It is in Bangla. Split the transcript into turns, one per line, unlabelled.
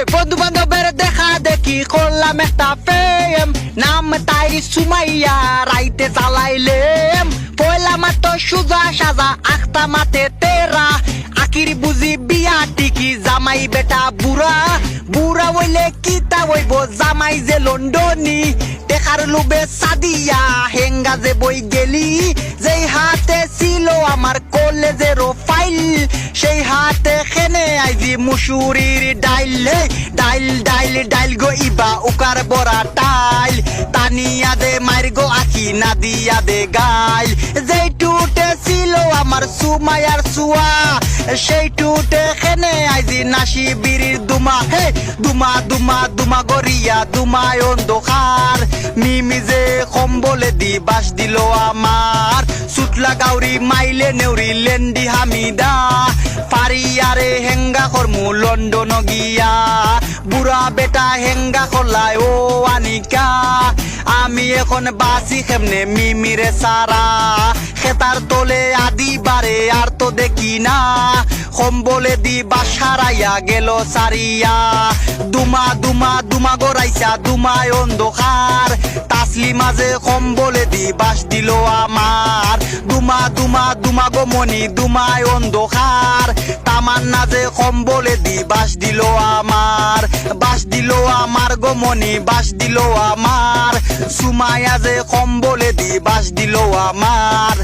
বন্ধু বান্ধবের দেখা দেখি করলাম একটা ফেম, নাম তাই সুমাইয়া রাইতে চালাইলেম। পয়লা মাত্র সুজা সাজা আখতা মাতে তেরা, আকির বুঝি বিয়া টিকি জামাই বেটা বুড়া। বুড়া হইলে কিতা হইব জামাই যে লন্ডনী, দেখার লোভে সাদিয়া হেঙ্গা যে বই গেলি। যেই হাতে ছিল আমার কলেজের ফাইল, সেই হাতে খেনে আইজি মুসুরির ডাইল। ডাইল ডাইল ডাইল গো ইবা উকার বড়া টাইল, তানিয়া দে মাইর গো আখি না দিয়া দে গাইল। যেই টুটে ছিল আমার সুমায়ার সুয়া, সেই টুটে খেনে আইজি নাসি বিড়ির দুমা। হে দুমা দুমা দুমা গরিয়া দুমায় অন্ধকার, মিমি যে কম্বলে দি বাস দিল আমার। সুতলা গাউরি মাইলে নেউরি লেন্ডি হামিদা, ফারিয়ারে হেঙ্গা করমু লন্ডন গিয়া। বুড়া বেটা হেঙ্গা করলাই ও আনিকা, আমি এখন বাসি কেমনে মিমিরে সারা। খেতার তোলে আদি বারে আর তো দেখি না, কম্বলে দি বাসারাইয়া গেল সারিয়া। দুমা দুমা দুমা গড়াইছা দুমায় অন্ধকার, তাসলি মাঝে কম্বলে দি বাস দিল আমার। দুমা দুমা দুমা গো মনি দুমায় অন্ধকার, তামান্না যে কম্বলে দি বাস দিল আমার। বাস দিল আমার গো মনি বাস দিল আমার, সুমায়া যে কম্বলে দি বাস দিল আমার।